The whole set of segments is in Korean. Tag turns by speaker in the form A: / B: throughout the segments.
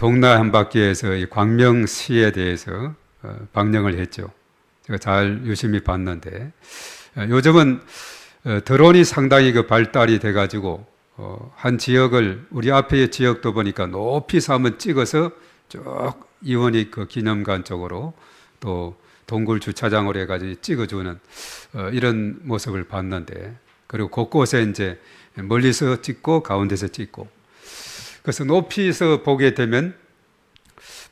A: 동나 한바퀴에서 이 광명시에 대해서 방영을 했죠. 제가 잘 유심히 봤는데 요즘은 드론이 상당히 그 발달이 돼가지고 한 지역을 우리 앞에 지역도 보니까 높이서 한번 찍어서 쭉 이원익 그 기념관 쪽으로 또 동굴 주차장으로 해가지고 찍어주는 이런 모습을 봤는데, 그리고 곳곳에 이제 멀리서 찍고 가운데서 찍고, 그래서 높이서 보게 되면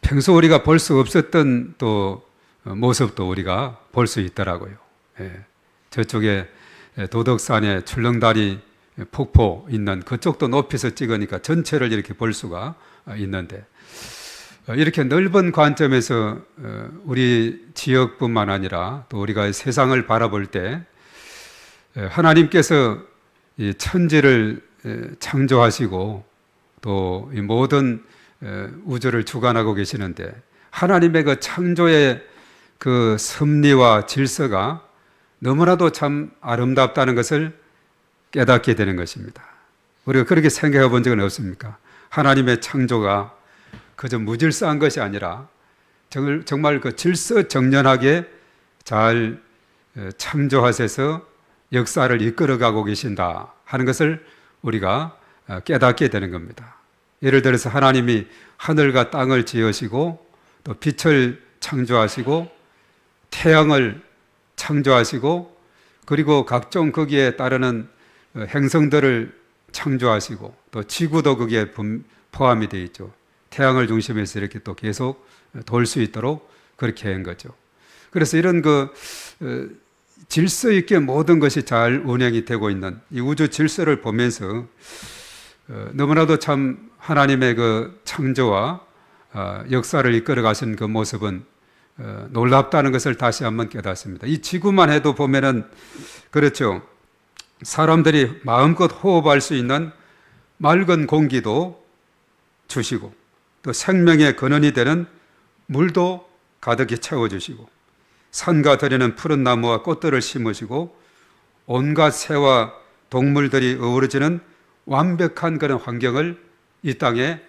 A: 평소 우리가 볼 수 없었던 또 모습도 우리가 볼 수 있더라고요. 예. 저쪽에 도덕산에 출렁다리 폭포 있는 그쪽도 높이서 찍으니까 전체를 이렇게 볼 수가 있는데, 이렇게 넓은 관점에서 우리 지역뿐만 아니라 또 우리가 세상을 바라볼 때 하나님께서 이 천지를 창조하시고 또 이 모든 우주를 주관하고 계시는데, 하나님의 그 창조의 그 섭리와 질서가 너무나도 참 아름답다는 것을 깨닫게 되는 것입니다. 우리가 그렇게 생각해 본 적은 없습니까? 하나님의 창조가 그저 무질서한 것이 아니라 정말 그 질서정연하게 잘 창조하셔서 역사를 이끌어가고 계신다 하는 것을 우리가 깨닫게 되는 겁니다. 예를 들어서 하나님이 하늘과 땅을 지으시고 또 빛을 창조하시고 태양을 창조하시고 그리고 각종 거기에 따르는 행성들을 창조하시고 또 지구도 거기에 포함이 되어 있죠. 태양을 중심해서 이렇게 또 계속 돌 수 있도록 그렇게 한 거죠. 그래서 이런 그 질서 있게 모든 것이 잘 운행이 되고 있는 이 우주 질서를 보면서 너무나도 참 하나님의 그 창조와 역사를 이끌어 가신 그 모습은 놀랍다는 것을 다시 한번 깨닫습니다. 이 지구만 해도 보면은 그렇죠. 사람들이 마음껏 호흡할 수 있는 맑은 공기도 주시고 또 생명의 근원이 되는 물도 가득히 채워주시고 산과 들에는 푸른 나무와 꽃들을 심으시고 온갖 새와 동물들이 어우러지는 완벽한 그런 환경을 이 땅에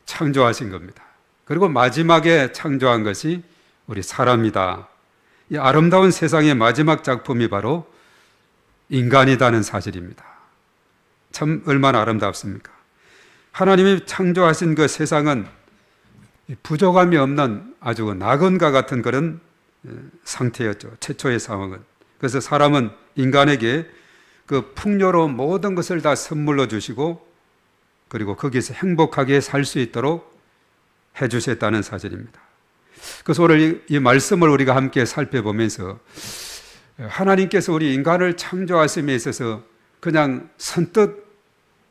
A: 창조하신 겁니다. 그리고 마지막에 창조한 것이 우리 사람이다. 이 아름다운 세상의 마지막 작품이 바로 인간이다는 사실입니다. 참 얼마나 아름답습니까? 하나님이 창조하신 그 세상은 부족함이 없는 아주 낙원과 같은 그런 상태였죠. 최초의 상황은. 그래서 사람은 인간에게 그 풍요로운 모든 것을 다 선물로 주시고 그리고 거기서 행복하게 살 수 있도록 해주셨다는 사실입니다. 그래서 오늘 이 말씀을 우리가 함께 살펴보면서 하나님께서 우리 인간을 창조하심에 있어서 그냥 선뜻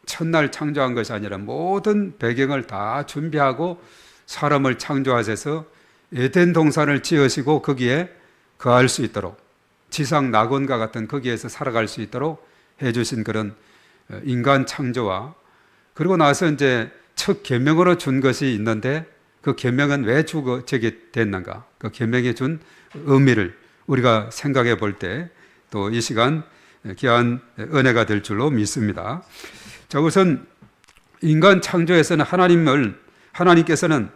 A: 첫날 창조한 것이 아니라 모든 배경을 다 준비하고 사람을 창조하셔서 에덴 동산을 지으시고 거기에 거할 수 있도록 지상 낙원과 같은 거기에서 살아갈 수 있도록 해주신 그런 인간 창조와 그리고 나서 이제 첫 계명으로 준 것이 있는데 그 계명은 왜 주게 됐는가? 그 계명에 준 의미를 우리가 생각해 볼 때 또 이 시간 귀한 은혜가 될 줄로 믿습니다. 자, 우선 인간 창조에서는 하나님께서는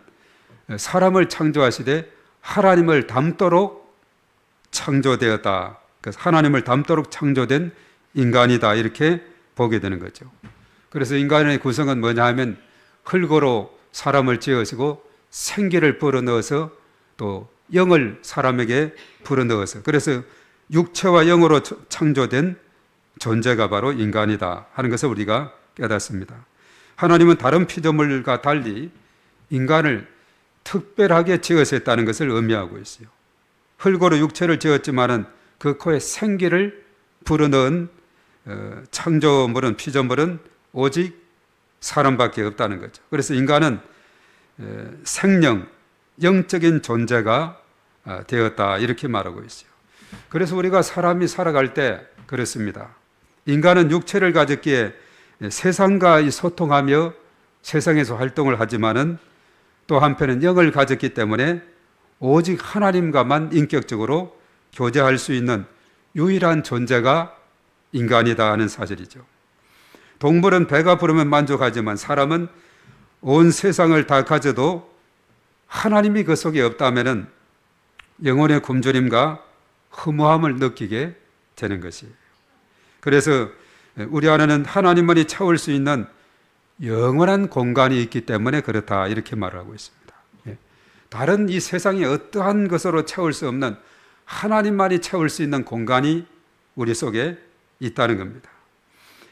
A: 사람을 창조하시되 하나님을 닮도록 창조되었다. 그래서 하나님을 닮도록 창조된 인간이다 이렇게 보게 되는 거죠. 그래서 인간의 구성은 뭐냐 하면 흙으로 사람을 지으시고 생기를 불어넣어서 또 영을 사람에게 불어넣어서 그래서 육체와 영으로 창조된 존재가 바로 인간이다 하는 것을 우리가 깨닫습니다. 하나님은 다른 피조물과 달리 인간을 특별하게 지으셨다는 것을 의미하고 있어요. 흙으로 육체를 지었지만은 그 코에 생기를 불어넣은 창조물은 피조물은 오직 사람밖에 없다는 거죠. 그래서 인간은 생명, 영적인 존재가 되었다 이렇게 말하고 있어요. 그래서 우리가 사람이 살아갈 때 그렇습니다. 인간은 육체를 가졌기에 세상과 소통하며 세상에서 활동을 하지만은 또 한편은 영을 가졌기 때문에 오직 하나님과만 인격적으로 교제할 수 있는 유일한 존재가 인간이다 하는 사실이죠. 동물은 배가 부르면 만족하지만 사람은 온 세상을 다 가져도 하나님이 그 속에 없다면은 영혼의 굶주림과 허무함을 느끼게 되는 것이에요. 그래서 우리 안에는 하나님만이 채울 수 있는 영원한 공간이 있기 때문에 그렇다, 이렇게 말하고 있습니다. 다른 이 세상의 어떠한 것으로 채울 수 없는 하나님만이 채울 수 있는 공간이 우리 속에 있다는 겁니다.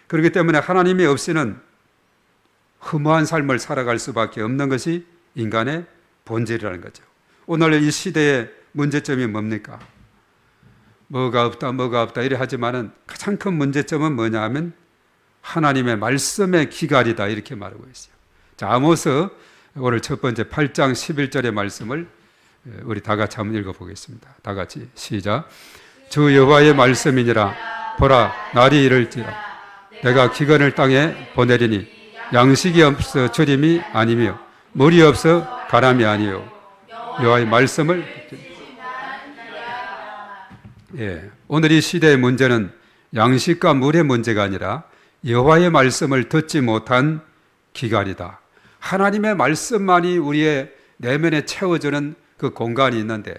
A: 그렇기 때문에 하나님이 없이는 허무한 삶을 살아갈 수밖에 없는 것이 인간의 본질이라는 거죠. 오늘 이 시대의 문제점이 뭡니까? 뭐가 없다 이래 하지만은 가장 큰 문제점은 뭐냐 하면 하나님의 말씀의 기갈이다, 이렇게 말하고 있어요. 자, 아모스 오늘 첫 번째 8장 11절의 말씀을 우리 다 같이 한번 읽어보겠습니다. 다 같이 시작. 주 여호와의 말씀이니라. 보라, 날이 이를지라. 내가 기근을 땅에 보내리니 양식이 없어 주림이 아니며 물이 없어 가람이 아니요 여호와의 말씀을 오늘 이 시대의 문제는 양식과 물의 문제가 아니라 여호와의 말씀을 듣지 못한 기갈이다. 하나님의 말씀만이 우리의 내면에 채워주는 그 공간이 있는데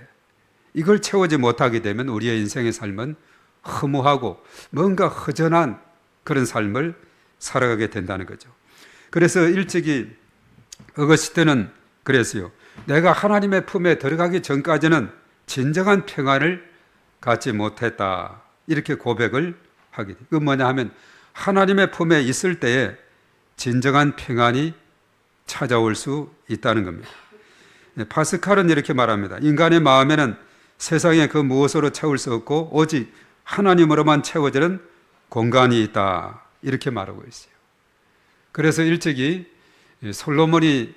A: 이걸 채우지 못하게 되면 우리의 인생의 삶은 허무하고 뭔가 허전한 그런 삶을 살아가게 된다는 거죠. 그래서 일찍이 어거스틴은 그랬어요. 내가 하나님의 품에 들어가기 전까지는 진정한 평안을 갖지 못했다, 이렇게 고백을 하게 돼요. 그건 뭐냐 하면 하나님의 품에 있을 때에 진정한 평안이 찾아올 수 있다는 겁니다. 파스칼은 이렇게 말합니다. 인간의 마음에는 세상의 그 무엇으로 채울 수 없고 오직 하나님으로만 채워지는 공간이 있다, 이렇게 말하고 있어요. 그래서 일찍이 솔로몬이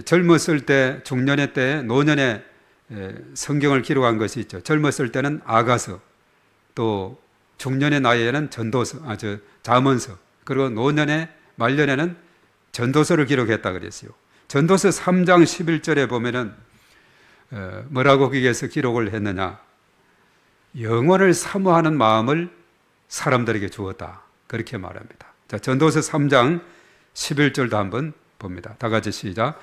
A: 젊었을 때, 중년의 때, 노년에 성경을 기록한 것이 있죠. 젊었을 때는 아가서, 또 중년의 나이에는 잠언서, 그리고 노년의 말년에는 전도서를 기록했다 그랬어요. 전도서 3장 11절에 보면은 뭐라고 거기에서 기록을 했느냐? 영원을 사모하는 마음을 사람들에게 주었다, 그렇게 말합니다. 자, 전도서 3장 11절도 한번 봅니다. 다 같이 시작.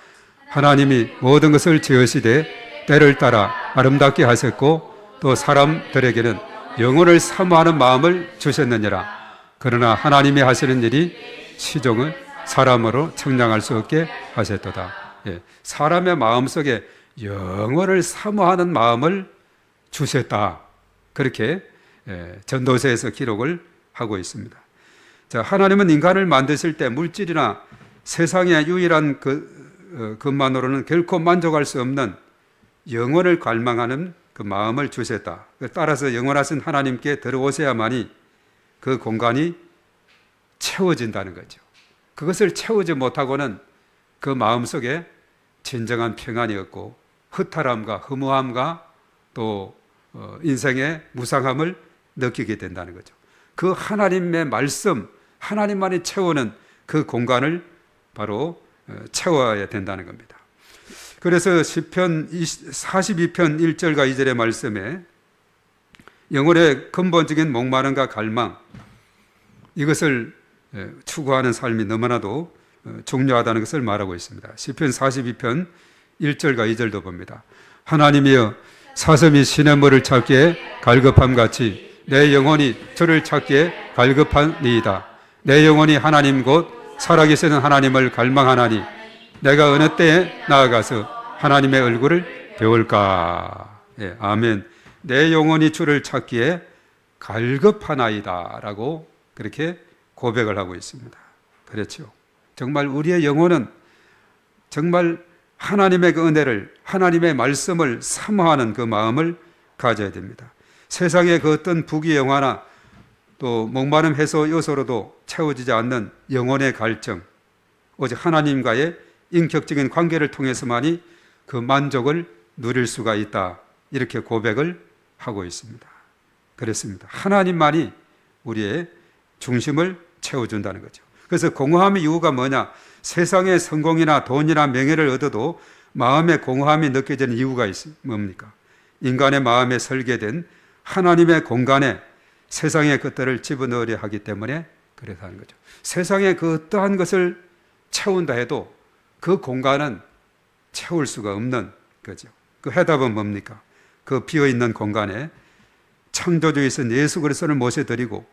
A: 하나님이 모든 것을 지으시되 때를 따라 아름답게 하셨고 또 사람들에게는 영혼을 사모하는 마음을 주셨느니라. 그러나 하나님이 하시는 일이 시종을 사람으로 측량할 수 없게 하셨도다. 사람의 마음속에 영혼을 사모하는 마음을 주셨다, 그렇게 전도서에서 기록을 하고 있습니다. 자, 하나님은 인간을 만드실 때 물질이나 세상의 유일한 것만으로는 결코 만족할 수 없는 영혼을 갈망하는 그 마음을 주셨다. 따라서 영원하신 하나님께 들어오셔야만이 그 공간이 채워진다는 거죠. 그것을 채우지 못하고는 그 마음속에 진정한 평안이 없고 허탈함과 허무함과 또 인생의 무상함을 느끼게 된다는 거죠. 그 하나님의 말씀, 하나님만이 채우는 그 공간을 바로 채워야 된다는 겁니다. 그래서 시편 42편 1절과 2절의 말씀에 영혼의 근본적인 목마름과 갈망, 이것을 추구하는 삶이 너무나도 중요하다는 것을 말하고 있습니다. 시편 42편 1절과 2절도 봅니다. 하나님이여, 사슴이 시냇물을 찾기에 갈급함 같이 내 영혼이 주를 찾기에 갈급하니이다. 내 영혼이 하나님 곧 살아계시는 하나님을 갈망하나니 내가 어느 때에 나아가서 하나님의 얼굴을 배울까. 아멘. 내 영혼이 주를 찾기에 갈급하나이다 라고 그렇게 고백을 하고 있습니다. 그렇죠. 정말 우리의 영혼은 정말 하나님의 그 은혜를, 하나님의 말씀을 사모하는 그 마음을 가져야 됩니다. 세상의 그 어떤 부귀영화나 또 목마름 해소 요소로도 채워지지 않는 영혼의 갈증, 오직 하나님과의 인격적인 관계를 통해서만이 그 만족을 누릴 수가 있다, 이렇게 고백을 하고 있습니다. 그렇습니다. 하나님만이 우리의 중심을 채워준다는 거죠. 그래서 공허함의 이유가 뭐냐? 세상의 성공이나 돈이나 명예를 얻어도 마음의 공허함이 느껴지는 이유가 뭡니까? 인간의 마음에 설계된 하나님의 공간에 세상의 것들을 집어넣으려 하기 때문에 그렇다는 거죠. 세상의 그 어떠한 것을 채운다 해도 그 공간은 채울 수가 없는 거죠. 그 해답은 뭡니까? 그 비어있는 공간에 창조주이신 예수 그리스도를 모셔드리고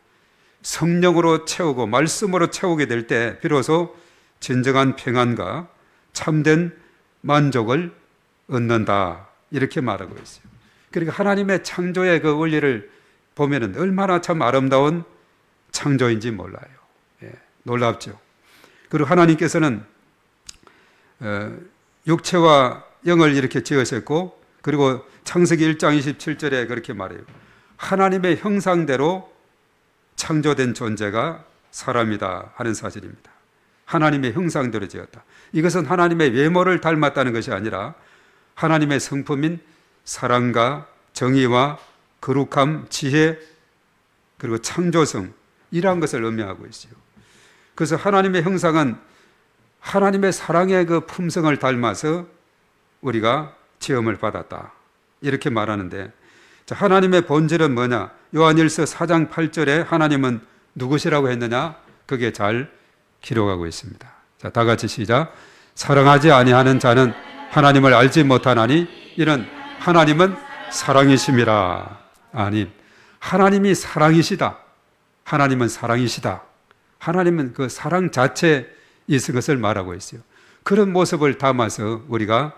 A: 성령으로 채우고 말씀으로 채우게 될 때 비로소 진정한 평안과 참된 만족을 얻는다, 이렇게 말하고 있어요. 그러니까 하나님의 창조의 그 원리를 보면은 얼마나 참 아름다운 창조인지 몰라요. 예, 놀랍죠. 그리고 하나님께서는 육체와 영을 이렇게 지으셨고, 그리고 창세기 1장 27절에 그렇게 말해요. 하나님의 형상대로 창조된 존재가 사람이다 하는 사실입니다. 하나님의 형상대로 지었다. 이것은 하나님의 외모를 닮았다는 것이 아니라 하나님의 성품인 사랑과 정의와 거룩함, 지혜, 그리고 창조성, 이러한 것을 의미하고 있어요. 그래서 하나님의 형상은 하나님의 사랑의 그 품성을 닮아서 우리가 지음을 받았다, 이렇게 말하는데, 하나님의 본질은 뭐냐? 요한일서 4장 8절에 하나님은 누구시라고 했느냐? 그게 잘 기록하고 있습니다. 자, 다 같이 시작. 사랑하지 아니하는 자는 하나님을 알지 못하나니 이는 하나님은 사랑이심이라. 아니, 하나님이 사랑이시다. 하나님은 사랑이시다. 하나님은 그 사랑 자체에 있을 것을 말하고 있어요. 그런 모습을 담아서 우리가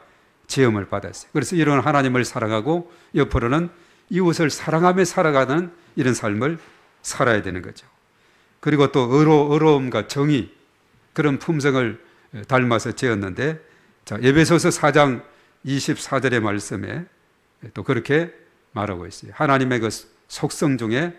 A: 지음을 받았어요. 그래서 이런 하나님을 사랑하고 옆으로는 이웃을 사랑하며 살아가는 이런 삶을 살아야 되는 거죠. 그리고 또 의로움과 정의, 그런 품성을 닮아서 지었는데, 자, 에베소서 4장 24절의 말씀에 또 그렇게 말하고 있어요. 하나님의 그 속성 중에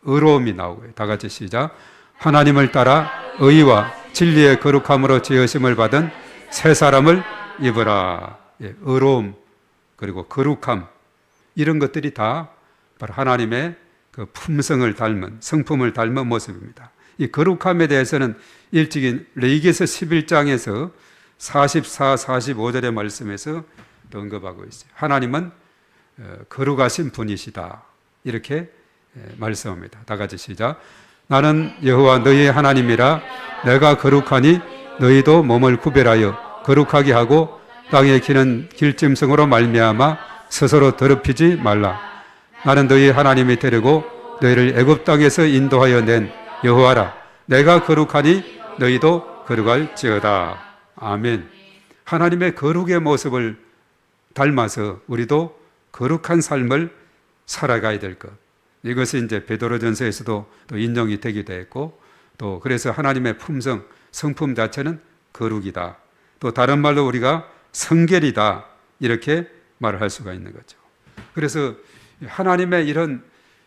A: 의로움이 나오고요. 다 같이 시작. 하나님을 따라 의와 진리의 거룩함으로 지으심을 받은 새 사람을 입으라. 예, 의로움, 그리고 거룩함, 이런 것들이 다 바로 하나님의 그 품성을 닮은, 성품을 닮은 모습입니다. 이 거룩함에 대해서는 일찍이 레위기서 11장에서 44, 45절의 말씀에서 언급하고 있어요. 하나님은 거룩하신 분이시다, 이렇게 말씀합니다. 다 같이 시작. 나는 여호와 너희의 하나님이라. 내가 거룩하니 너희도 몸을 구별하여 거룩하게 하고 땅에 기는 길짐승으로 말미암아 스스로 더럽히지 말라. 나는 너희 하나님이 되려고 너희를 애굽 땅에서 인도하여 낸 여호와라. 내가 거룩하니 너희도 거룩할지어다. 아멘. 하나님의 거룩의 모습을 닮아서 우리도 거룩한 삶을 살아가야 될 것. 이것이 이제 베드로전서에서도 또 인용이 되기도 했고, 또 그래서 하나님의 품성, 성품 자체는 거룩이다. 또 다른 말로 우리가 성결이다, 이렇게 말을 할 수가 있는 거죠. 그래서 하나님의 이런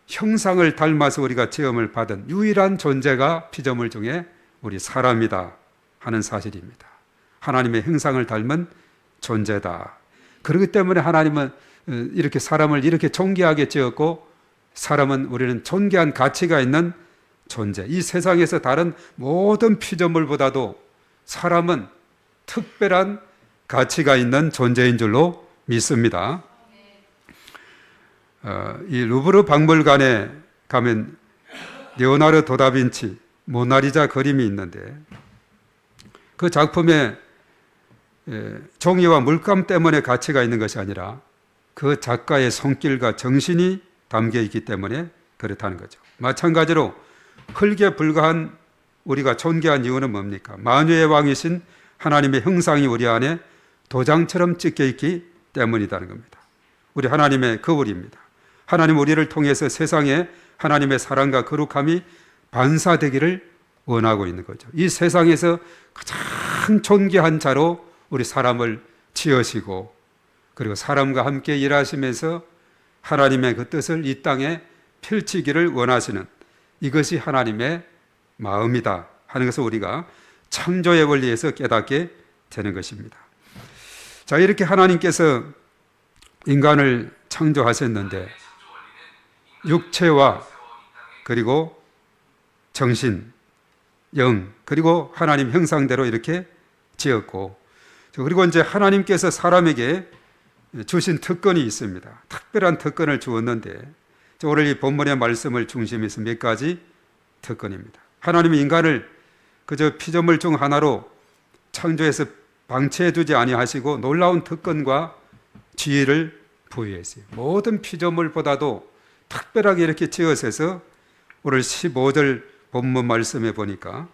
A: 형상을 닮아서 우리가 지음을 받은 유일한 존재가 피조물 중에 우리 사람이다 하는 사실입니다. 하나님의 형상을 닮은 존재다. 그렇기 때문에 하나님은 이렇게 사람을 이렇게 존귀하게 지었고, 사람은 우리는 존귀한 가치가 있는 존재. 이 세상에서 다른 모든 피조물보다도 사람은 특별한 가치가 있는 존재인 줄로 믿습니다. 이 루브르 박물관에 가면 레오나르도 다빈치 모나리자 그림이 있는데, 그 작품에 종이와 물감 때문에 가치가 있는 것이 아니라 그 작가의 손길과 정신이 담겨 있기 때문에 그렇다는 거죠. 마찬가지로 흙에 불과한 우리가 존귀한 이유는 뭡니까? 만유의 왕이신 하나님의 형상이 우리 안에 도장처럼 찍혀 있기 때문이라는 겁니다. 우리 하나님의 거울입니다. 하나님 우리를 통해서 세상에 하나님의 사랑과 거룩함이 반사되기를 원하고 있는 거죠. 이 세상에서 가장 존귀한 자로 우리 사람을 지으시고, 그리고 사람과 함께 일하시면서 하나님의 그 뜻을 이 땅에 펼치기를 원하시는, 이것이 하나님의 마음이다 하는 것을 우리가 창조의 원리에서 깨닫게 되는 것입니다. 자, 이렇게 하나님께서 인간을 창조하셨는데 육체와 그리고 정신, 영, 그리고 하나님 형상대로 이렇게 지었고, 그리고 이제 하나님께서 사람에게 주신 특권이 있습니다. 특별한 특권을 주었는데, 오늘 이 본문의 말씀을 중심에서 몇 가지 특권입니다. 하나님은 인간을 그저 피조물 중 하나로 창조해서 방치해 두지 아니하시고 놀라운 특권과 지혜를 부여했어요. 모든 피조물보다도 특별하게 이렇게 지으셔서 오늘 15절 본문 말씀에 보니까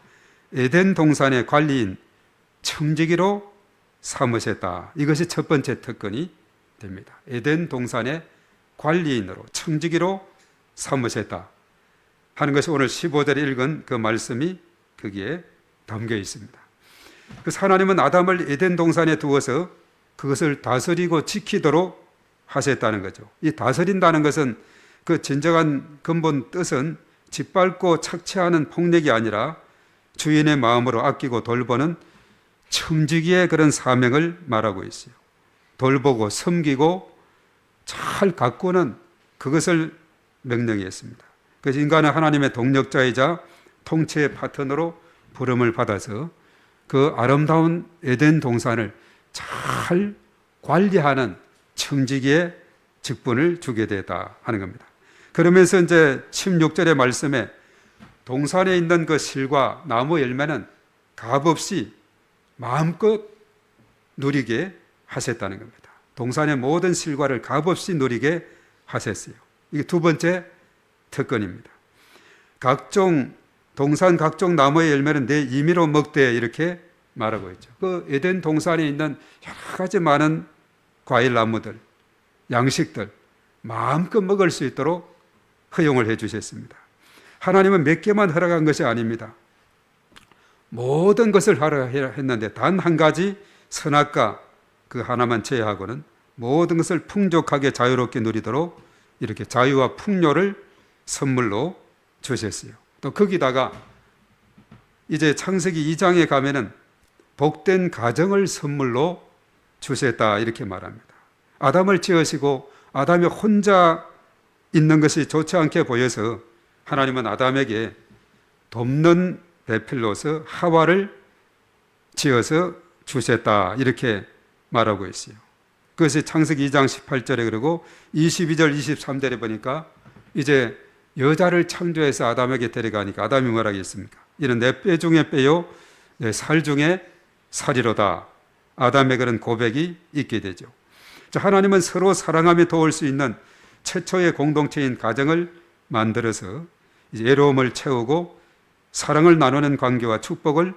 A: 에덴 동산의 관리인 청지기로 삼으셨다. 이것이 첫 번째 특권이 됩니다. 에덴 동산의 관리인으로 청지기로 삼으셨다 하는 것이 오늘 15절에 읽은 그 말씀이 거기에 담겨 있습니다. 그래서 하나님은 아담을 에덴 동산에 두어서 그것을 다스리고 지키도록 하셨다는 거죠. 이 다스린다는 것은 그 진정한 근본 뜻은 짓밟고 착취하는 폭력이 아니라 주인의 마음으로 아끼고 돌보는 청지기의 그런 사명을 말하고 있어요. 돌보고 섬기고 잘 가꾸는 그것을 명령했습니다. 그래서 인간은 하나님의 동력자이자 통치의 파트너로 부름을 받아서 그 아름다운 에덴 동산을 잘 관리하는 청지기의 직분을 주게 되었다 하는 겁니다. 그러면서 이제 16절의 말씀에 동산에 있는 그 실과 나무 열매는 값없이 마음껏 누리게 하셨다는 겁니다. 동산의 모든 실과를 값없이 누리게 하셨어요. 이게 두 번째 특권입니다. 동산 각종 나무의 열매는 내 임의로 먹되 이렇게 말하고 있죠. 그 에덴 동산에 있는 여러 가지 많은 과일 나무들, 양식들 마음껏 먹을 수 있도록 허용을 해 주셨습니다. 하나님은 몇 개만 허락한 것이 아닙니다. 모든 것을 하라 했는데 단 한 가지 선악과 그 하나만 제외하고는 모든 것을 풍족하게 자유롭게 누리도록 이렇게 자유와 풍요를 선물로 주셨어요. 또 거기다가 이제 창세기 2장에 가면은 복된 가정을 선물로 주셨다 이렇게 말합니다. 아담을 지으시고 아담이 혼자 있는 것이 좋지 않게 보여서 하나님은 아담에게 돕는 배필로서 하와를 지어서 주셨다 이렇게 말하고 있어요. 그것이 창세기 2장 18절에 그러고 22절 23절에 보니까 이제 여자를 창조해서 아담에게 데려가니까 아담이 뭐라고 했습니까? 이는 내 뼈 중에 뼈요 내 살 중에 살이로다. 아담의 그런 고백이 있게 되죠. 하나님은 서로 사랑하며 도울 수 있는 최초의 공동체인 가정을 만들어서 이제 외로움을 채우고 사랑을 나누는 관계와 축복을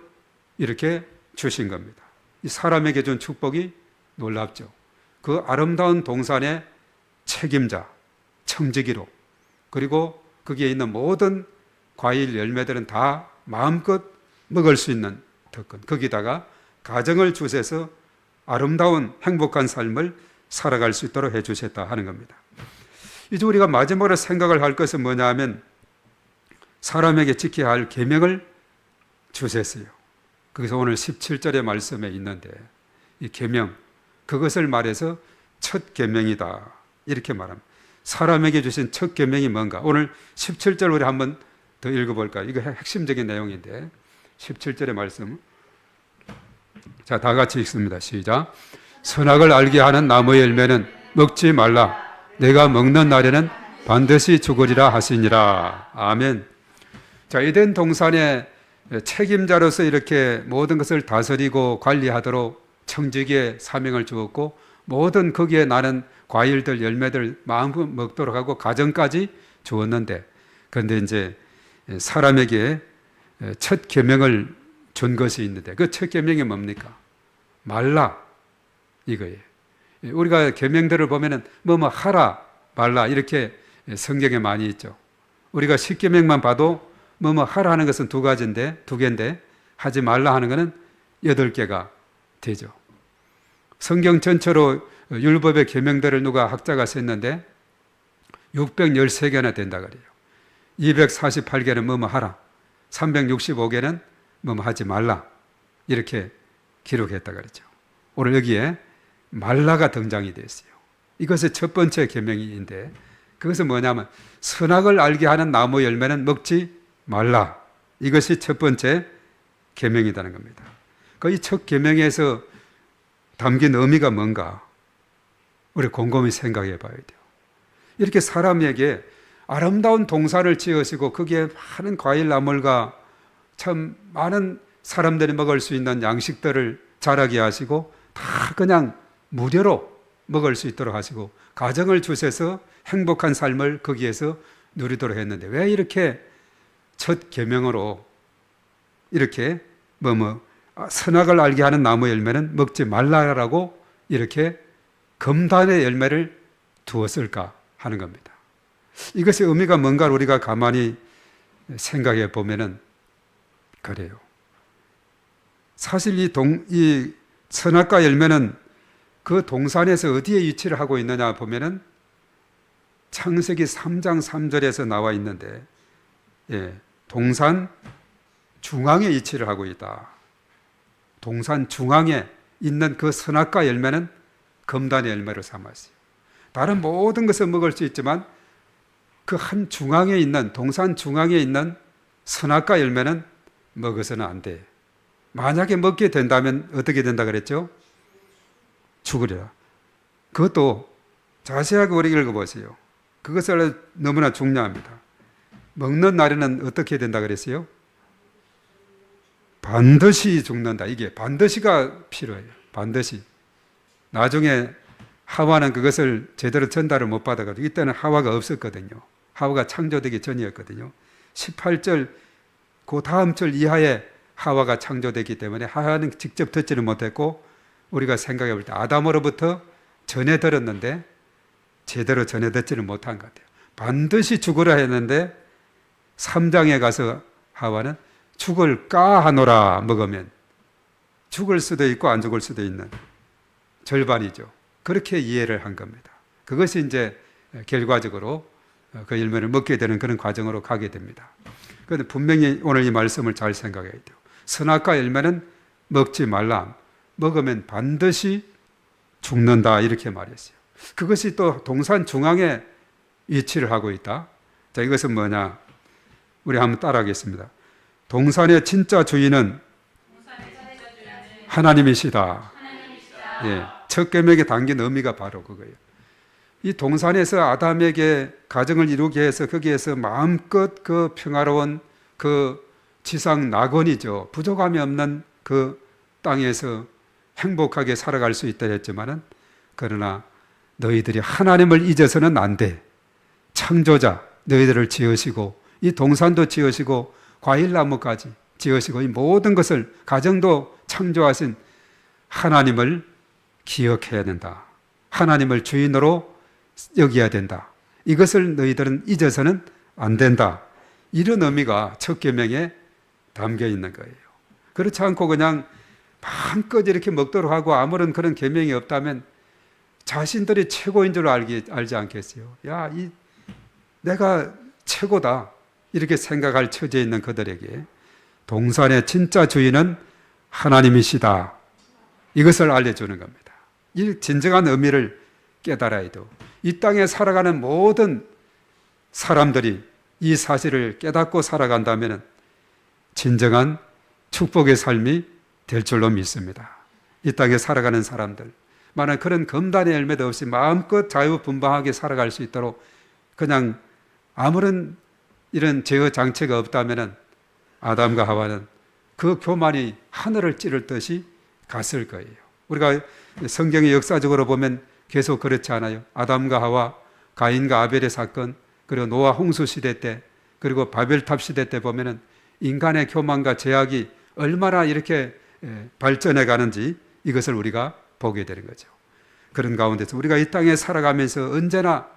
A: 이렇게 주신 겁니다. 이 사람에게 준 축복이 놀랍죠. 그 아름다운 동산의 책임자, 청지기로, 그리고 거기에 있는 모든 과일 열매들은 다 마음껏 먹을 수 있는 특권, 거기다가 가정을 주셔서 아름다운 행복한 삶을 살아갈 수 있도록 해주셨다 하는 겁니다. 이제 우리가 마지막으로 생각을 할 것은 뭐냐 하면 사람에게 지켜야 할 계명을 주셨어요. 그래서 오늘 17절의 말씀에 있는데 이 계명, 그것을 말해서 첫 계명이다 이렇게 말합니다. 사람에게 주신 첫 계명이 뭔가? 오늘 17절 우리 한번 더 읽어볼까요? 이거 핵심적인 내용인데 17절의 말씀, 자, 다 같이 읽습니다. 시작. 선악을 알게 하는 나무의 열매는 먹지 말라. 내가 먹는 날에는 반드시 죽으리라 하시니라. 아멘. 자, 에덴 동산의 책임자로서 이렇게 모든 것을 다스리고 관리하도록 청지기의 사명을 주었고 모든 거기에 나는 과일들, 열매들 마음껏 먹도록 하고 가정까지 주었는데, 그런데 이제 사람에게 첫 계명을 준 것이 있는데 그 첫 계명이 뭡니까? 말라 이거예요. 우리가 계명들을 보면은 뭐뭐 하라 말라 이렇게 성경에 많이 있죠. 우리가 십계명만 봐도 뭐뭐 하라 하는 것은 두 개인데 하지 말라 하는 것은 8개가 되죠. 성경 전체로 율법의 계명들을 누가 학자가 썼는데 613개나 된다 그래요. 248개는 뭐뭐 하라, 365개는 뭐뭐 하지 말라 이렇게 기록했다 그랬죠. 오늘 여기에 말라가 등장이 됐어요. 이것이 첫 번째 계명인데 그것은 뭐냐면 선악을 알게 하는 나무 열매는 먹지 말라. 이것이 첫 번째 계명이라는 겁니다. 이 첫 계명에서 담긴 의미가 뭔가 우리 곰곰이 생각해 봐야 돼요. 이렇게 사람에게 아름다운 동산을 지으시고 거기에 많은 과일 나물과 참 많은 사람들이 먹을 수 있는 양식들을 자라게 하시고 다 그냥 무료로 먹을 수 있도록 하시고 가정을 주셔서 행복한 삶을 거기에서 누리도록 했는데 왜 이렇게 첫 계명으로 이렇게 선악을 알게 하는 나무 열매는 먹지 말라라고 이렇게 금단의 열매를 두었을까 하는 겁니다. 이것의 의미가 뭔가를 우리가 가만히 생각해 보면은 그래요. 사실 이 선악과 열매는 그 동산에서 어디에 위치를 하고 있느냐 보면은 창세기 3장 3절에서 나와 있는데, 동산 중앙에 위치를 하고 있다. 동산 중앙에 있는 그 선악과 열매는 금단의 열매를 삼았어요. 다른 모든 것을 먹을 수 있지만 그 한 중앙에 있는, 동산 중앙에 있는 선악과 열매는 먹어서는 안 돼. 만약에 먹게 된다면 어떻게 된다 그랬죠? 죽으리라. 그것도 자세하게 우리 읽어보세요. 그것을 너무나 중요합니다. 먹는 날에는 어떻게 된다 그랬어요? 반드시 죽는다. 이게 반드시가 필요해요. 반드시. 나중에 하와는 그것을 제대로 전달을 못 받아가지고 이때는 하와가 없었거든요. 하와가 창조되기 전이었거든요. 18절 그 다음 절 이하에 하와가 창조되기 때문에 하와는 직접 듣지는 못했고 우리가 생각해 볼 때 아담으로부터 전해 들었는데 제대로 전해 듣지는 못한 것 같아요. 반드시 죽으라 했는데 3장에 가서 하와는 죽을까 하노라 먹으면 죽을 수도 있고 안 죽을 수도 있는 절반이죠. 그렇게 이해를 한 겁니다. 그것이 이제 결과적으로 그 열매를 먹게 되는 그런 과정으로 가게 됩니다. 그런데 분명히 오늘 이 말씀을 잘 생각해야 돼요. 선악과 열매는 먹지 말라. 먹으면 반드시 죽는다. 이렇게 말했어요. 그것이 또 동산 중앙에 위치를 하고 있다. 자, 이것은 뭐냐? 우리 한번 따라하겠습니다. 동산의 진짜 주인은 하나님이시다. 예, 첫 계명에 담긴 의미가 바로 그거예요. 이 동산에서 아담에게 가정을 이루게 해서 거기에서 마음껏 그 평화로운 그 지상 낙원이죠. 부족함이 없는 그 땅에서 행복하게 살아갈 수 있다 했지만은 그러나 너희들이 하나님을 잊어서는 안 돼. 창조자 너희들을 지으시고 이 동산도 지으시고 과일나무까지 지으시고 이 모든 것을 가정도 창조하신 하나님을 기억해야 된다. 하나님을 주인으로 여겨야 된다. 이것을 너희들은 잊어서는 안 된다. 이런 의미가 첫 계명에 담겨 있는 거예요. 그렇지 않고 그냥 마음껏 이렇게 먹도록 하고 아무런 그런 계명이 없다면 자신들이 최고인 줄 알지 않겠어요? 야, 내가 최고다. 이렇게 생각할 처지에 있는 그들에게 동산의 진짜 주인은 하나님이시다. 이것을 알려주는 겁니다. 이 진정한 의미를 깨달아야 돼요. 이 땅에 살아가는 모든 사람들이 이 사실을 깨닫고 살아간다면 진정한 축복의 삶이 될 줄로 믿습니다. 이 땅에 살아가는 사람들, 만약 그런 금단의 열매도 없이 마음껏 자유분방하게 살아갈 수 있도록 그냥 아무런 이런 제어 장치가 없다면 아담과 하와는 그 교만이 하늘을 찌를 듯이 갔을 거예요. 우리가 성경의 역사적으로 보면 계속 그렇지 않아요? 아담과 하와, 가인과 아벨의 사건, 그리고 노아 홍수 시대 때, 그리고 바벨탑 시대 때 보면은 인간의 교만과 제약이 얼마나 이렇게 발전해 가는지 이것을 우리가 보게 되는 거죠. 그런 가운데서 우리가 이 땅에 살아가면서 언제나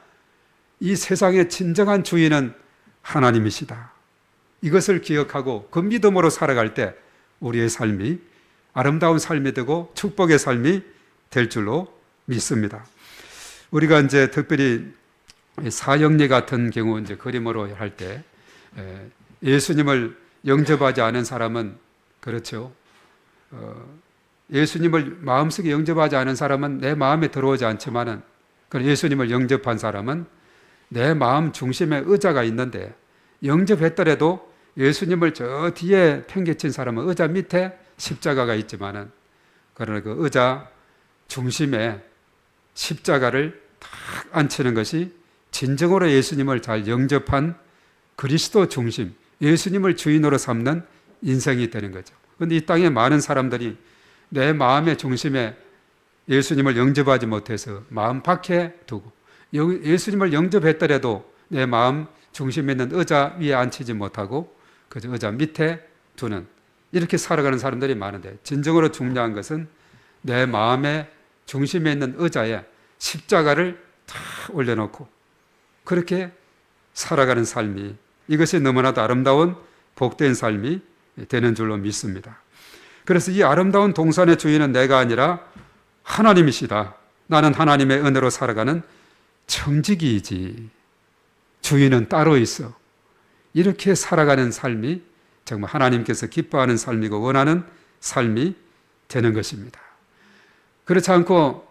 A: 이 세상의 진정한 주인은 하나님이시다. 이것을 기억하고 그 믿음으로 살아갈 때 우리의 삶이 아름다운 삶이 되고 축복의 삶이 될 줄로 믿습니다. 우리가 이제 특별히 사형리 같은 경우 이제 그림으로 할 때 예수님을 영접하지 않은 사람은 그렇죠. 예수님을 마음속에 영접하지 않은 사람은 내 마음에 들어오지 않지만은 예수님을 영접한 사람은 내 마음 중심에 의자가 있는데 영접했더라도 예수님을 저 뒤에 팽개친 사람은 의자 밑에 십자가가 있지만은 그러나 그 의자 중심에 십자가를 탁 앉히는 것이 진정으로 예수님을 잘 영접한 그리스도 중심, 예수님을 주인으로 삼는 인생이 되는 거죠. 그런데 이 땅에 많은 사람들이 내 마음의 중심에 예수님을 영접하지 못해서 마음 밖에 두고, 예수님을 영접했더라도 내 마음 중심에 있는 의자 위에 앉히지 못하고 그저 의자 밑에 두는, 이렇게 살아가는 사람들이 많은데, 진정으로 중요한 것은 내 마음의 중심에 있는 의자에 십자가를 다 올려놓고 그렇게 살아가는 삶이, 이것이 너무나도 아름다운 복된 삶이 되는 줄로 믿습니다. 그래서 이 아름다운 동산의 주인은 내가 아니라 하나님이시다. 나는 하나님의 은혜로 살아가는 청지기이지 주인은 따로 있어. 이렇게 살아가는 삶이 정말 하나님께서 기뻐하는 삶이고 원하는 삶이 되는 것입니다. 그렇지 않고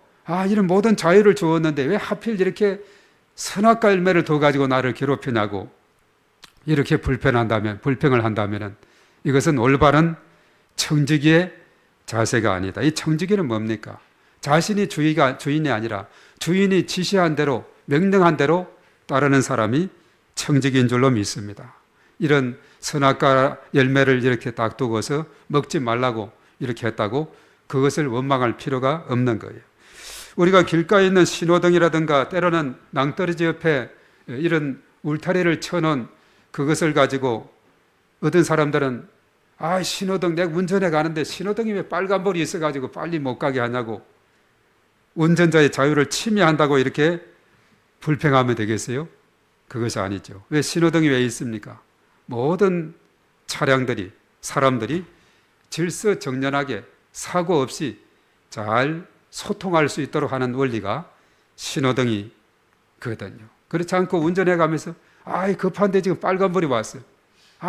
A: 이런 모든 자유를 주었는데 왜 하필 이렇게 선악과 열매를 더 가지고 나를 괴롭히냐고 이렇게 불평을 한다면 이것은 올바른 청지기의 자세가 아니다. 이 청지기는 뭡니까? 자신이 주인이 아니라 주인이 지시한 대로, 명령한 대로 따르는 사람이 청지기인 줄로 믿습니다. 이런 선악과 열매를 이렇게 딱 두고서 먹지 말라고 이렇게 했다고 그것을 원망할 필요가 없는 거예요. 우리가 길가에 있는 신호등이라든가 때로는 낭떠러지 옆에 이런 울타리를 쳐놓은 그것을 가지고 어떤 사람들은 신호등 내가 운전해 가는데 신호등이 왜 빨간불이 있어가지고 빨리 못 가게 하냐고, 운전자의 자유를 침해한다고 이렇게 불평하면 되겠어요? 그것이 아니죠. 왜 신호등이 왜 있습니까? 모든 차량들이, 사람들이 질서정연하게 사고 없이 잘 소통할 수 있도록 하는 원리가 신호등이 거든요. 그렇지 않고 운전해 가면서 급한데 지금 빨간불이 왔어요.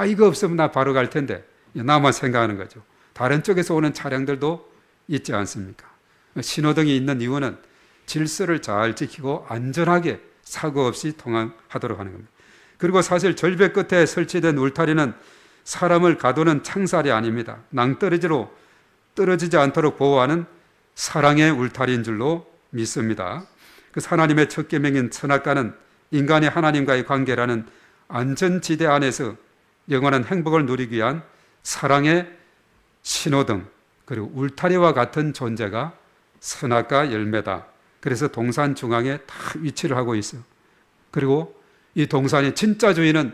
A: 이거 없으면 나 바로 갈 텐데, 나만 생각하는 거죠. 다른 쪽에서 오는 차량들도 있지 않습니까? 신호등이 있는 이유는 질서를 잘 지키고 안전하게 사고 없이 통행하도록 하는 겁니다. 그리고 사실 절벽 끝에 설치된 울타리는 사람을 가두는 창살이 아닙니다. 낭떠러지로 떨어지지 않도록 보호하는 사랑의 울타리인 줄로 믿습니다. 그 하나님의 첫 계명인 선악과는 인간이 하나님과의 관계라는 안전지대 안에서 영원한 행복을 누리기 위한 사랑의 신호등, 그리고 울타리와 같은 존재가 선악과 열매다. 그래서 동산 중앙에 다 위치를 하고 있어요. 그리고 이 동산의 진짜 주인은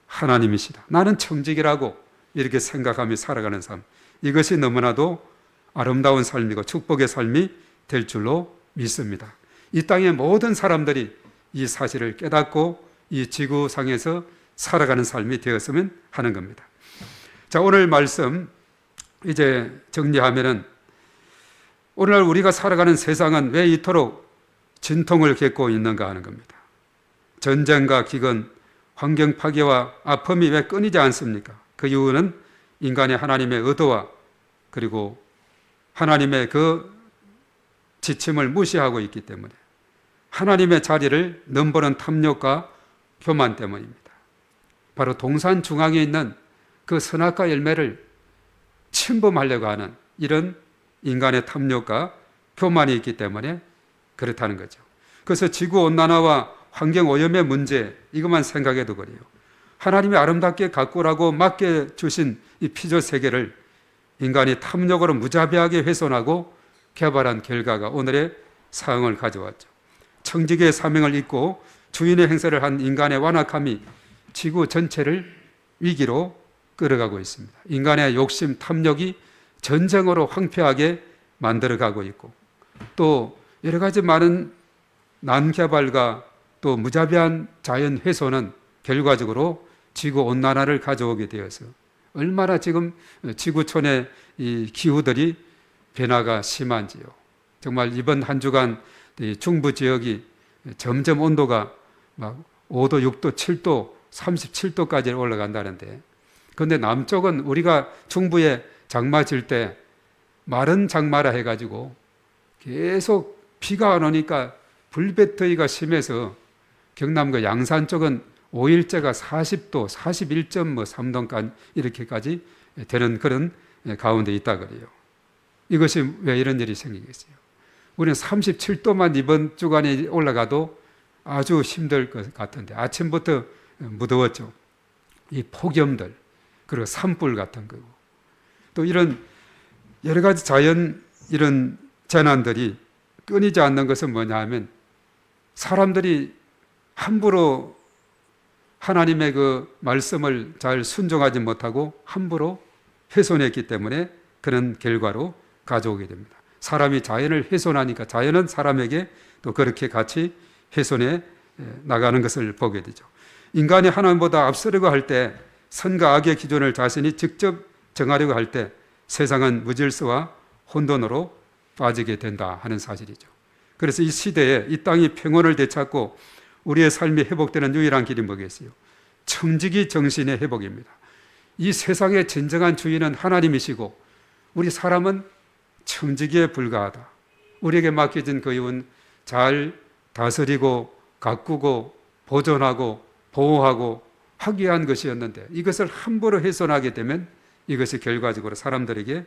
A: 하나님이시다. 나는 청지기라고 이렇게 생각하며 살아가는 삶. 이것이 너무나도 아름다운 삶이고 축복의 삶이 될 줄로 믿습니다. 이 땅의 모든 사람들이 이 사실을 깨닫고 이 지구상에서 살아가는 삶이 되었으면 하는 겁니다. 자, 오늘 말씀 이제 정리하면은, 오늘날 우리가 살아가는 세상은 왜 이토록 진통을 겪고 있는가 하는 겁니다. 전쟁과 기근, 환경 파괴와 아픔이 왜 끊이지 않습니까? 그 이유는 인간의 하나님의 의도와 그리고 하나님의 그 지침을 무시하고 있기 때문에, 하나님의 자리를 넘보는 탐욕과 교만 때문입니다. 바로 동산 중앙에 있는 그 선악과 열매를 침범하려고 하는 이런 인간의 탐욕과 교만이 있기 때문에 그렇다는 거죠. 그래서 지구온난화와 환경오염의 문제, 이것만 생각해도 그래요. 하나님이 아름답게 가꾸라고 맡겨주신 이 피조세계를 인간이 탐욕으로 무자비하게 훼손하고 개발한 결과가 오늘의 상황을 가져왔죠. 청지기의 사명을 잊고 주인의 행세를 한 인간의 완악함이 지구 전체를 위기로 끌어가고 있습니다. 인간의 욕심, 탐욕이 전쟁으로 황폐하게 만들어가고 있고, 또 여러 가지 많은 난개발과 또 무자비한 자연 훼손은 결과적으로 지구 온난화를 가져오게 되어서 얼마나 지금 지구촌의 이 기후들이 변화가 심한지요. 정말 이번 한 주간 중부 지역이 점점 온도가 막 5도, 6도, 7도, 37도까지 올라간다는데, 그런데 남쪽은 우리가 중부에 장마 질 때 마른 장마라 해가지고 계속 비가 안 오니까 불볕더위가 심해서 경남과 양산 쪽은 5일째가 40도, 41.3도까지 이렇게까지 되는 그런 가운데 있다 그래요. 이것이 왜 이런 일이 생기겠어요? 우리는 37도만 이번 주간에 올라가도 아주 힘들 것 같은데, 아침부터 무더웠죠. 이 폭염들, 그리고 산불 같은 거고, 또 이런 여러 가지 자연 이런 재난들이 끊이지 않는 것은 뭐냐 하면 사람들이 함부로 하나님의 그 말씀을 잘 순종하지 못하고 함부로 훼손했기 때문에 그런 결과로 가져오게 됩니다. 사람이 자연을 훼손하니까 자연은 사람에게 또 그렇게 같이 훼손해 나가는 것을 보게 되죠. 인간이 하나님보다 앞서려고 할 때 선과 악의 기준을 자신이 직접 정하려고 할 때 세상은 무질서와 혼돈으로 빠지게 된다 하는 사실이죠. 그래서 이 시대에 이 땅이 평온을 되찾고 우리의 삶이 회복되는 유일한 길이 뭐겠어요? 청지기 정신의 회복입니다. 이 세상의 진정한 주인은 하나님이시고 우리 사람은 청지기에 불과하다. 우리에게 맡겨진 그 일은 잘 다스리고 가꾸고 보존하고 보호하고 하기 위한 것이었는데 이것을 함부로 훼손하게 되면 이것이 결과적으로 사람들에게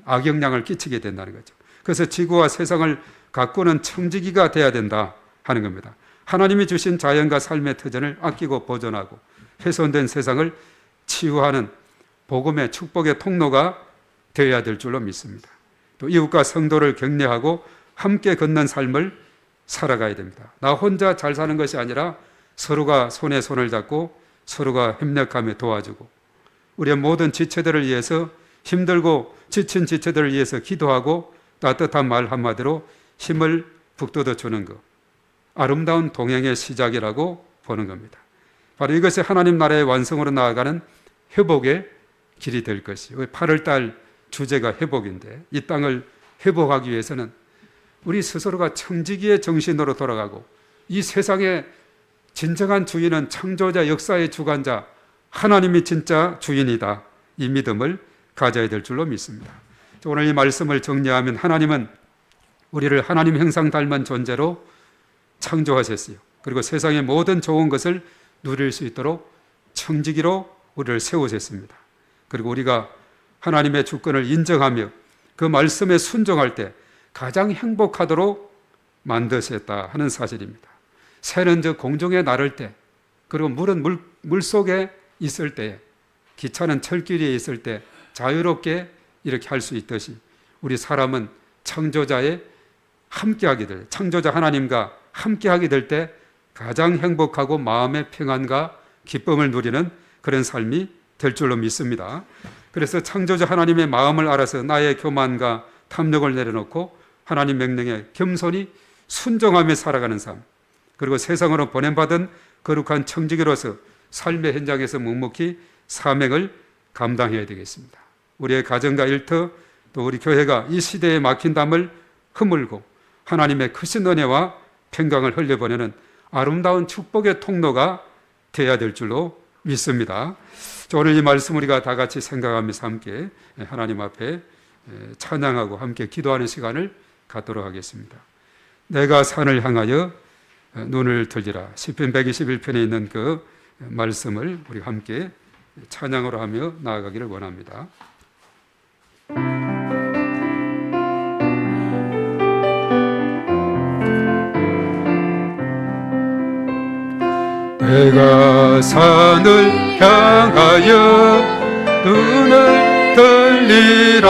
A: 악영향을 끼치게 된다는 거죠. 그래서 지구와 세상을 가꾸는 청지기가 돼야 된다 하는 겁니다. 하나님이 주신 자연과 삶의 터전을 아끼고 보존하고 훼손된 세상을 치유하는 복음의 축복의 통로가 되어야 될 줄로 믿습니다. 또 이웃과 성도를 격려하고 함께 걷는 삶을 살아가야 됩니다. 나 혼자 잘 사는 것이 아니라 서로가 손에 손을 잡고 서로가 협력하며 도와주고 우리의 모든 지체들을 위해서 힘들고 지친 지체들을 위해서 기도하고 따뜻한 말 한마디로 힘을 북돋워 주는 것, 아름다운 동행의 시작이라고 보는 겁니다. 바로 이것이 하나님 나라의 완성으로 나아가는 회복의 길이 될 것이요. 8월달 주제가 회복인데 이 땅을 회복하기 위해서는 우리 스스로가 청지기의 정신으로 돌아가고 이 세상의 진정한 주인은 창조자, 역사의 주관자 하나님이 진짜 주인이다. 이 믿음을 가져야 될 줄로 믿습니다. 오늘 이 말씀을 정리하면 하나님은 우리를 하나님 형상 닮은 존재로 창조하셨어요. 그리고 세상의 모든 좋은 것을 누릴 수 있도록 청지기로 우리를 세우셨습니다. 그리고 우리가 하나님의 주권을 인정하며 그 말씀에 순종할 때 가장 행복하도록 만드셨다 하는 사실입니다. 새는 저 공중에 나를 때, 그리고 물은 물 속에 있을 때, 기차는 철길에 있을 때 자유롭게 이렇게 할 수 있듯이 우리 사람은 창조자에 함께하게 될, 창조자 하나님과 함께하게 될 때 가장 행복하고 마음의 평안과 기쁨을 누리는 그런 삶이 될 줄로 믿습니다. 그래서 창조자 하나님의 마음을 알아서 나의 교만과 탐욕을 내려놓고 하나님 명령에 겸손히 순종하며 살아가는 삶, 그리고 세상으로 보냄받은 거룩한 청지기로서 삶의 현장에서 묵묵히 사명을 감당해야 되겠습니다. 우리의 가정과 일터 또 우리 교회가 이 시대에 막힌 담을 허물고 하나님의 크신 은혜와 평강을 흘려보내는 아름다운 축복의 통로가 되어야 될 줄로 믿습니다. 오늘 이 말씀 우리가 다 같이 생각하면서 함께 하나님 앞에 찬양하고 함께 기도하는 시간을 갖도록 하겠습니다. 내가 산을 향하여 눈을 들리라. 시편 121편에 있는 그 말씀을 우리 함께 찬양으로 하며 나아가기를 원합니다. 내가 산을 향하여 눈을 들리라.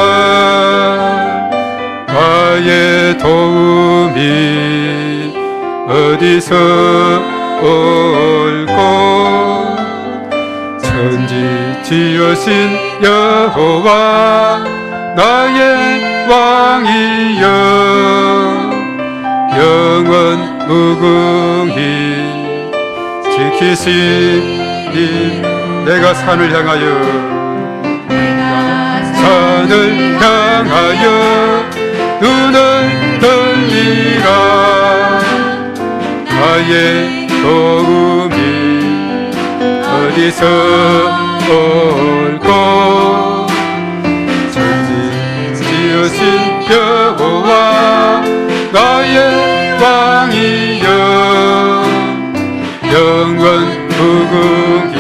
A: 나의 도움이 어디서 올꼬. 천지 지으신 여호와 나의 왕이여. 영원 무궁히 지키시니. 내가 산을 향하여 산을 향하여 눈을 들리라. 나의 도움이 어디서 올꼬. 천지 지으신 여호와 나의 왕이여. 영원 무궁히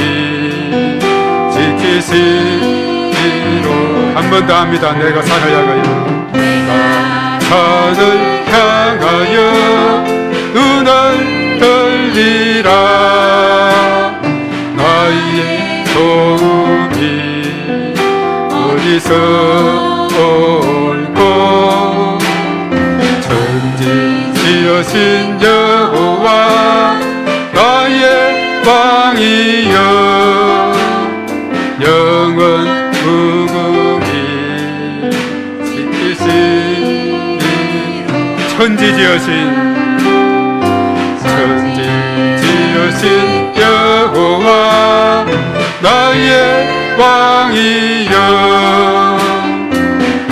A: 지키시리로. 한 번 더 합니다. 내가 산을 향하여 산을 향하여 눈을 들리라. 나의 도움이 어디서 지으신 여호와 나의 왕이여 영원 무궁히 지으신 천지 지으신 여호와 나의 왕이여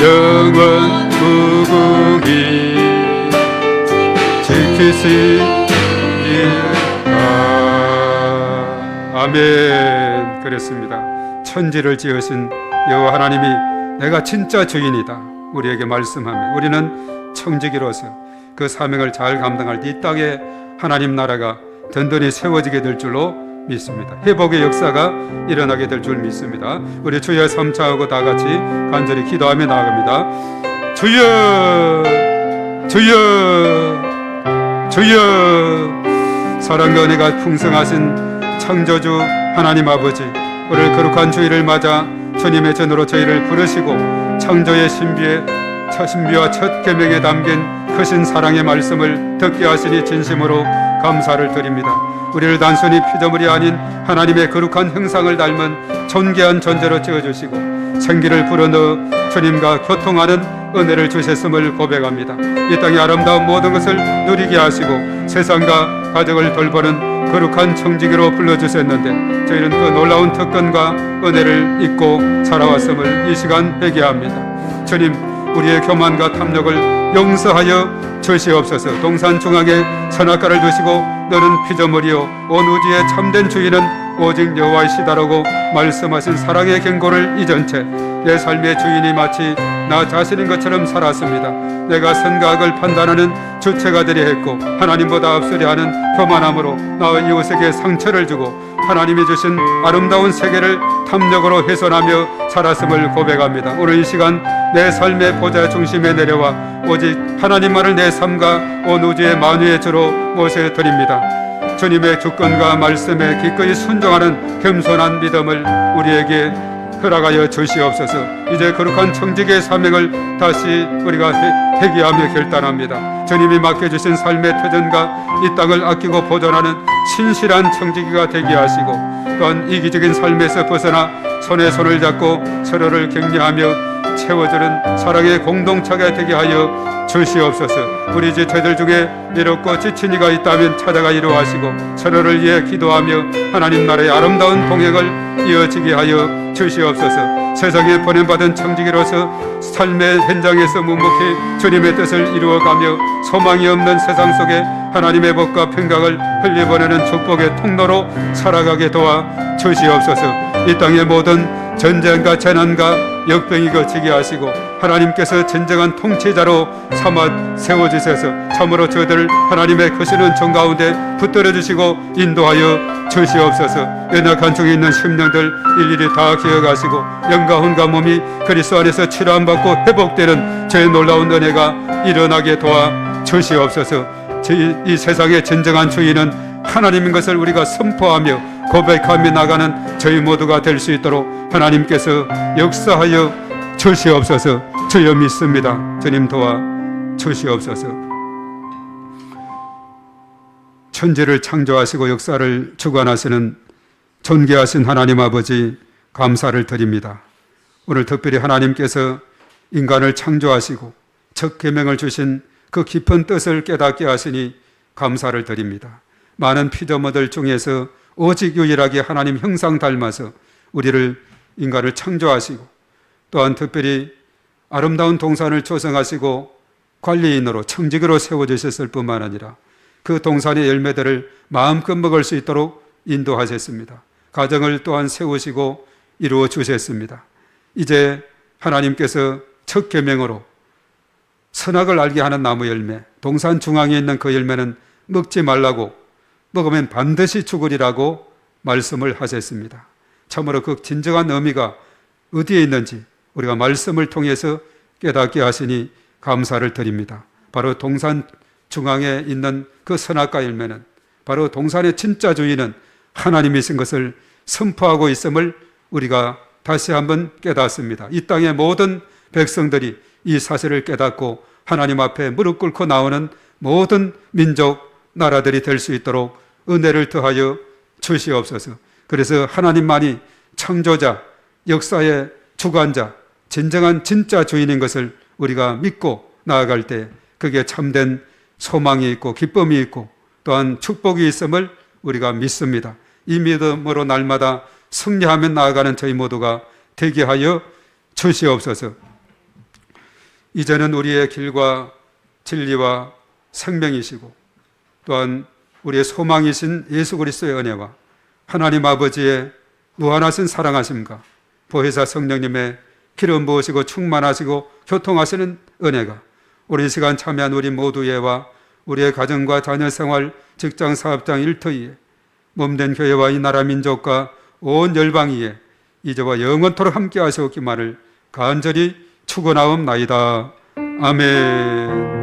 A: 영원 무궁히 지키시리라. 아멘. 그랬습니다. 천지를 지으신 여호와 하나님이 내가 진짜 주인이다 우리에게 말씀하며 우리는 청지기로서 그 사명을 잘 감당할 때 이 땅에 하나님 나라가 든든히 세워지게 될 줄로 믿습니다. 회복의 역사가 일어나게 될 줄 믿습니다. 우리 주여 삼차하고 다 같이 간절히 기도하며 나아갑니다. 주여 주여 주여. 사랑과 은혜가 풍성하신 창조주 하나님 아버지, 오늘 거룩한 주일을 맞아 주님의 전으로 저희를 부르시고 창조의 신비와 첫 계명에 담긴 크신 사랑의 말씀을 듣게 하시니 진심으로 감사를 드립니다. 우리를 단순히 피조물이 아닌 하나님의 거룩한 형상을 닮은 존귀한 존재로 지어주시고 생기를 불어넣어 주님과 교통하는 은혜를 주셨음을 고백합니다. 이 땅의 아름다운 모든 것을 누리게 하시고 세상과 가정을 돌보는 거룩한 청지기로 불러주셨는데 저희는 그 놀라운 특권과 은혜를 잊고 살아왔음을 이 시간 회개합니다. 주님, 우리의 교만과 탐욕을 용서하여 주시옵소서. 동산 중앙에 선악과를 두시고 너는 피조물이요 온 우주의 참된 주인은 오직 여호와이시다라고 말씀하신 사랑의 경고를 잊은 채 내 삶의 주인이 마치 나 자신인 것처럼 살았습니다. 내가 선과 악을 판단하는 주체가 되려 했고 하나님보다 앞서려 하는 교만함으로 나의 이웃에게 상처를 주고 하나님이 주신 아름다운 세계를 탐욕으로 훼손하며 살았음을 고백합니다. 오늘 이 시간 내 삶의 보좌 중심에 내려와 오직 하나님만을 내 삶과 온 우주의 만유의 주로 모셔드립니다. 주님의 주권과 말씀에 기꺼이 순종하는 겸손한 믿음을 우리에게 허락하여 주시옵소서. 이제 거룩한 청지기의 사명을 다시 우리가 회개하며 결단합니다. 주님이 맡겨주신 삶의 터전과 이 땅을 아끼고 보존하는 신실한 청지기가 되게 하시고 또한 이기적인 삶에서 벗어나 손에 손을 잡고 서로를 격려하며 채워주는 사랑의 공동체가 되게 하여 주시옵소서. 우리 지체들 중에 외롭고 지친 이가 있다면 찾아가 이루하시고 서로를 위해 기도하며 하나님 나라의 아름다운 동행을 이어지게 하여 주시옵소서. 세상에 보냄받은 청지기로서 삶의 현장에서 묵묵히 주님의 뜻을 이루어가며 소망이 없는 세상 속에 하나님의 복과 평강을 흘려보내는 축복의 통로로 살아가게 도와 주시옵소서. 이 땅의 모든 전쟁과 재난과 역병이 거치게 하시고 하나님께서 진정한 통치자로 삼아 세워주셔서 참으로 저들을 하나님의 크신 은총 가운데 붙들어 주시고 인도하여 주시옵소서. 연약한 중에 있는 심령들 일일이 다 기억하시고 영과 혼과 몸이 그리스도 안에서 치료함받고 회복되는 저의 놀라운 은혜가 일어나게 도와 주시옵소서. 이 세상의 진정한 주인은 하나님인 것을 우리가 선포하며 고백하며 나가는 저희 모두가 될 수 있도록 하나님께서 역사하여 주시옵소서. 주여 믿습니다. 주님 도와 주시옵소서. 천지를 창조하시고 역사를 주관하시는 존귀하신 하나님 아버지 감사를 드립니다. 오늘 특별히 하나님께서 인간을 창조하시고 첫 계명을 주신 그 깊은 뜻을 깨닫게 하시니 감사를 드립니다. 많은 피조물들 중에서 오직 유일하게 하나님 형상 닮아서 우리를 인간을 창조하시고 또한 특별히 아름다운 동산을 조성하시고 관리인으로 청지기로 세워주셨을 뿐만 아니라 그 동산의 열매들을 마음껏 먹을 수 있도록 인도하셨습니다. 가정을 또한 세우시고 이루어 주셨습니다. 이제 하나님께서 첫 계명으로 선악을 알게 하는 나무 열매, 동산 중앙에 있는 그 열매는 먹지 말라고, 먹으면 반드시 죽으리라고 말씀을 하셨습니다. 참으로 그 진정한 의미가 어디에 있는지 우리가 말씀을 통해서 깨닫게 하시니 감사를 드립니다. 바로 동산 중앙에 있는 그 선악과 열매는 바로 동산의 진짜 주인은 하나님이신 것을 선포하고 있음을 우리가 다시 한번 깨닫습니다. 이 땅의 모든 백성들이 이 사실을 깨닫고 하나님 앞에 무릎 꿇고 나오는 모든 민족, 나라들이 될 수 있도록 은혜를 더하여 주시옵소서. 그래서 하나님만이 창조자, 역사의 주관자, 진정한 진짜 주인인 것을 우리가 믿고 나아갈 때 그게 참된 소망이 있고 기쁨이 있고 또한 축복이 있음을 우리가 믿습니다. 이 믿음으로 날마다 승리하며 나아가는 저희 모두가 되게 하여 주시옵소서. 이제는 우리의 길과 진리와 생명이시고 또한 우리의 소망이신 예수 그리스도의 은혜와 하나님 아버지의 무한하신 사랑하심과 보혜사 성령님의 기름 부으시고 충만하시고 교통하시는 은혜가 우리 시간 참여한 우리 모두에와 우리의 가정과 자녀생활, 직장, 사업장, 일터위에 몸된 교회와 이 나라 민족과 온 열방위에 이제와 영원토록 함께 하시옵기만을 간절히 축원하옵나이다. 아멘.